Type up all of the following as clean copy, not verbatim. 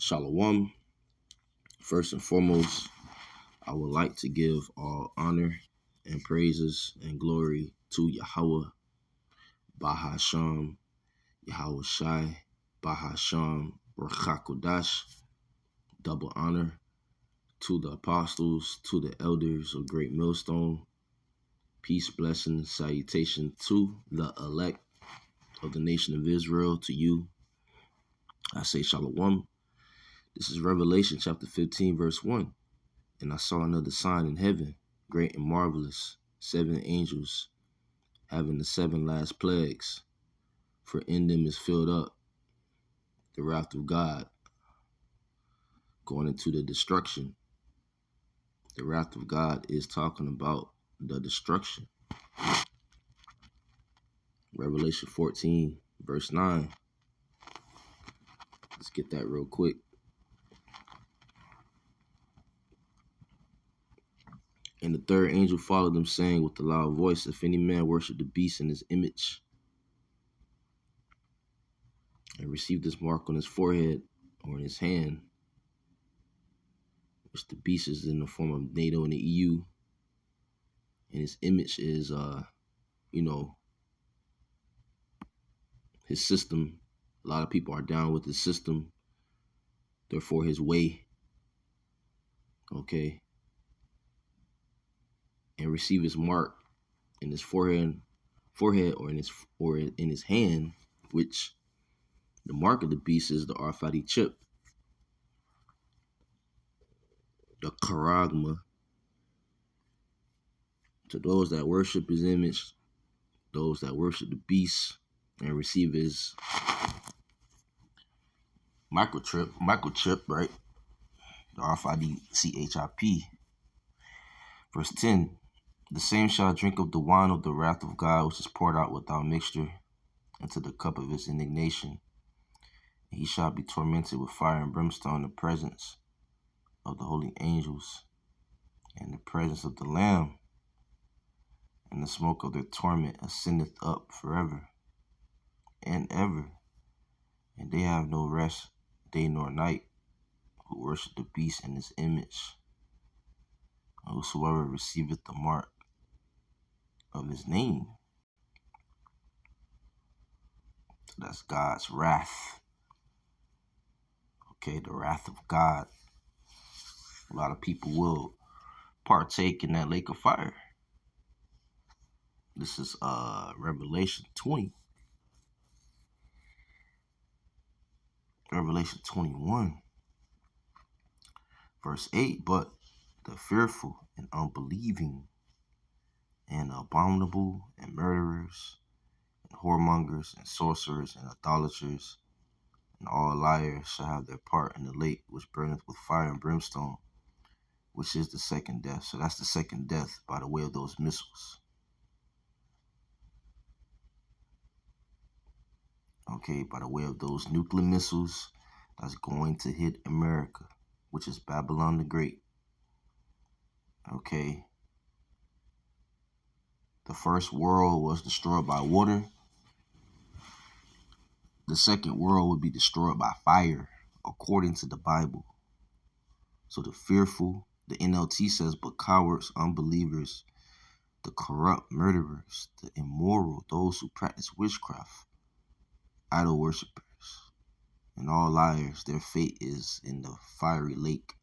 Shalom. First and foremost, I would like to give all honor and praises and glory to Yahweh, Bahasham, Yahweh Shai, Bahasham, Rachakodash. Double honor to the apostles, to the elders of Great Millstone. Peace, blessing, salutation to the elect of the nation of Israel, to you. I say Shalom. This is Revelation chapter 15, verse 1. And I saw another sign in heaven, great and marvelous, 7 angels, having the 7 last plagues, for in them is filled up the wrath of God, going into the destruction. The wrath of God is talking about the destruction. Revelation 14, verse 9. Let's get that real quick. And the third angel followed them, saying with a loud voice, if any man worship the beast in his image, and receive this mark on his forehead or in his hand, which the beast is in the form of NATO and the EU, and his image is, his system. A lot of people are down with his system, therefore his way, okay, and receive his mark in his forehead or in his hand, which the mark of the beast is the Arfadi chip, the charagma. To those that worship his image, those that worship the beast and receive his microchip, right? The RFID CHIP. Verse 10, the same shall drink of the wine of the wrath of God, which is poured out without mixture into the cup of his indignation. And he shall be tormented with fire and brimstone in the presence of the holy angels, and the presence of the Lamb, and the smoke of their torment ascendeth up forever and ever. And they have no rest day nor night, who worship the beast in his image, and whosoever receiveth the mark of his name. So that's God's wrath. Okay, the wrath of God. A lot of people will partake in that lake of fire. This is Revelation 20. Revelation 21, verse 8, but the fearful and unbelieving and abominable and murderers and whoremongers and sorcerers and idolaters and all liars shall have their part in the lake which burneth with fire and brimstone, which is the second death. So that's the second death by the way of those missiles. Okay, by the way of those nuclear missiles that's going to hit America, which is Babylon the Great. Okay. The first world was destroyed by water. The second world would be destroyed by fire, according to the Bible. So the fearful, the NLT says, but cowards, unbelievers, the corrupt, murderers, the immoral, those who practice witchcraft, idol worshippers, and all liars, their fate is in the fiery lake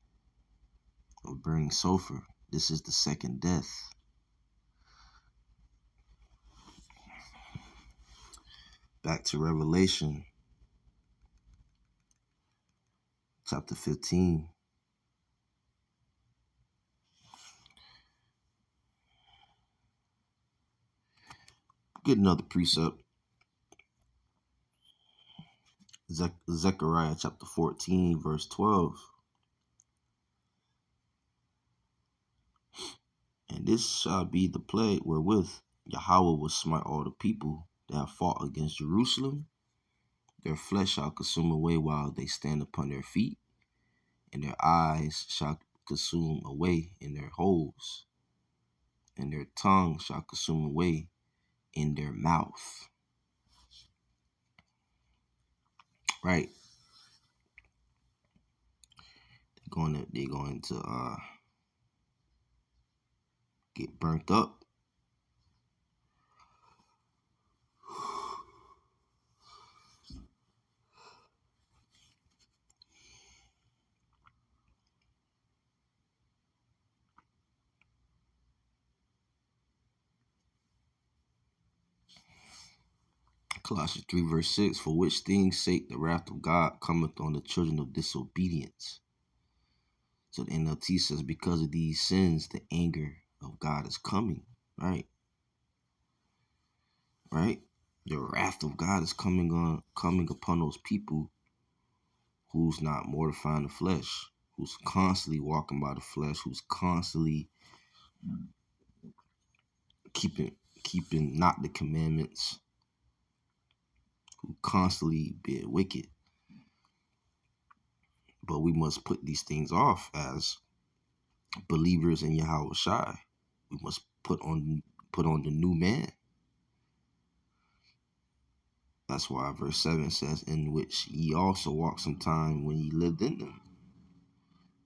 of burning sulfur. This is the second death. Back to Revelation chapter 15. Get another precept. Zechariah chapter 14, verse 12. And this shall be the plague wherewith Yahweh will smite all the people that have fought against Jerusalem. Their flesh shall consume away while they stand upon their feet, and their eyes shall consume away in their holes, and their tongue shall consume away in their mouth. Right. they're going to get burnt up. Colossians 3 verse 6, for which things sake the wrath of God cometh on the children of disobedience. So the NLT says, because of these sins, the anger of God is coming, right? Right? The wrath of God is coming upon those people who's not mortifying the flesh, who's constantly walking by the flesh, who's constantly keeping not the commandments, who constantly be wicked. But we must put these things off as believers in Yahweh Shai. We must put on the new man. That's why verse 7 says, in which ye also walked sometime when ye lived in them.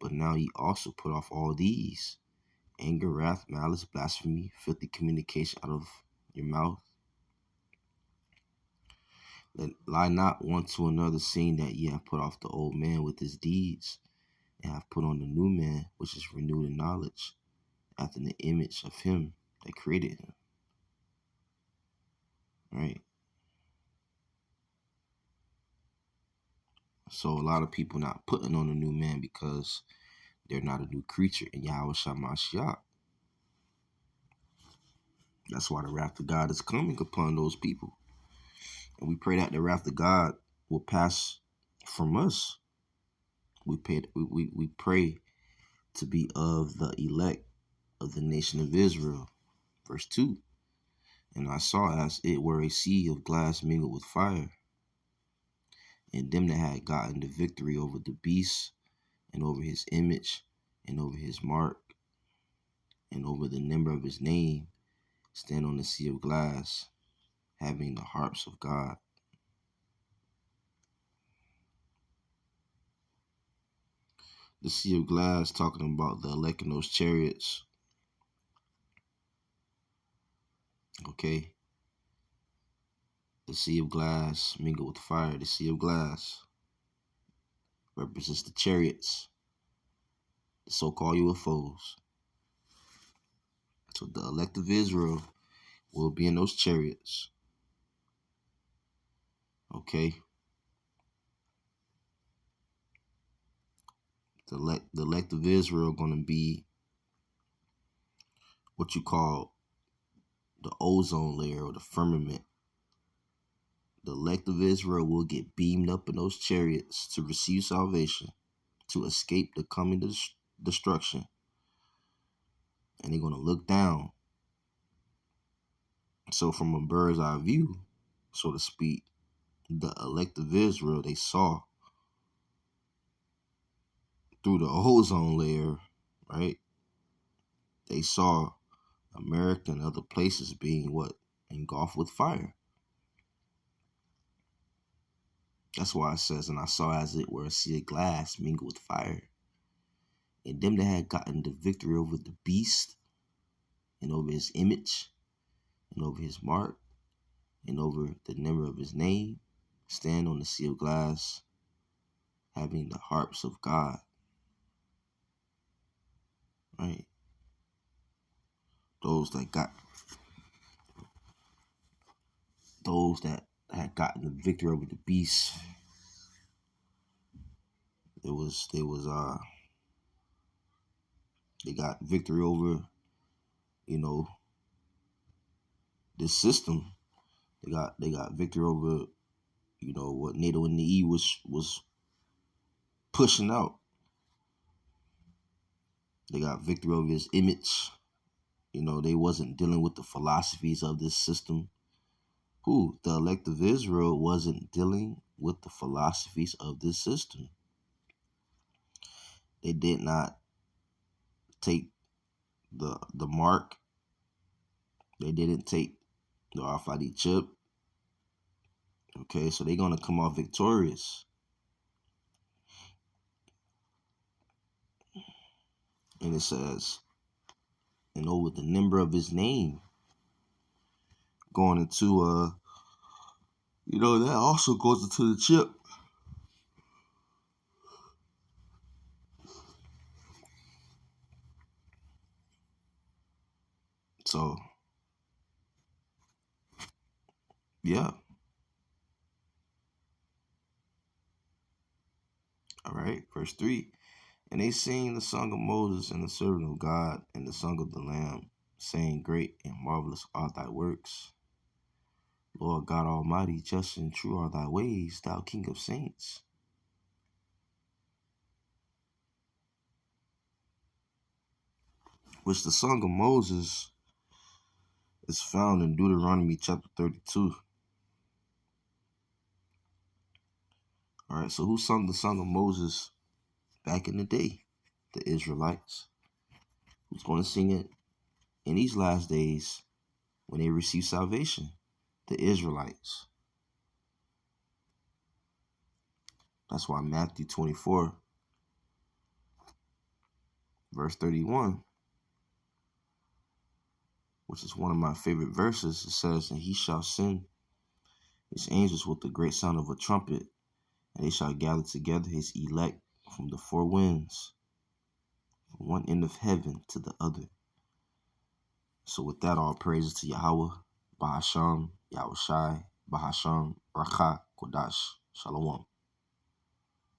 But now ye also put off all these: anger, wrath, malice, blasphemy, filthy communication out of your mouth. Lie not one to another, seeing that ye have put off the old man with his deeds, and have put on the new man, which is renewed in knowledge, after the image of him that created him. Right? So a lot of people not putting on a new man because they're not a new creature in Yahweh Shamashiach. That's why the wrath of God is coming upon those people. And we pray that the wrath of God will pass from us. We pray to be of the elect of the nation of Israel. Verse 2. And I saw as it were a sea of glass mingled with fire, and them that had gotten the victory over the beast, and over his image, and over his mark, and over the number of his name, stand on the sea of glass, having the harps of God. The sea of glass, talking about the elect in those chariots. Okay. The sea of glass mingled with fire. The sea of glass represents the chariots, the so-called UFOs. So the elect of Israel will be in those chariots. Okay. The elect of Israel going to be what you call the ozone layer or the firmament. The elect of Israel will get beamed up in those chariots to receive salvation, to escape the coming destruction. And they're going to look down. So from a bird's eye view, so to speak, the elect of Israel, they saw through the ozone layer, right? They saw America and other places being what? Engulfed with fire. That's why it says, and I saw as it were a sea of glass mingled with fire. And them that had gotten the victory over the beast, and over his image, and over his mark, and over the number of his name, stand on the sea of glass, having the harps of God. Right? Those that had gotten the victory over the beast. They got victory over, this system. They got victory over, what NATO and the E was pushing out. They got victory over his image. They wasn't dealing with the philosophies of this system. Who? The elect of Israel wasn't dealing with the philosophies of this system. They did not take the mark. They didn't take the RFID chip. Okay, so they're going to come off victorious. And it says, and over the number of his name, going into that also goes into the chip. So yeah. All right, verse 3. And they sing the song of Moses and the servant of God and the song of the Lamb, saying, Great and marvelous are thy works. Lord God Almighty, just and true are thy ways, thou King of saints. Which the song of Moses is found in Deuteronomy chapter 32. All right, so who sung the song of Moses back in the day? The Israelites. Who's going to sing it in these last days when they receive salvation? The Israelites. That's why Matthew 24, verse 31, which is one of my favorite verses, it says, And he shall send his angels with the great sound of a trumpet, and they shall gather together his elect from the four winds, from one end of heaven to the other. So with that, all praises to Yahweh, Bahasham, Yahushai, Bahasham, Rakha, Kodash, Shalom.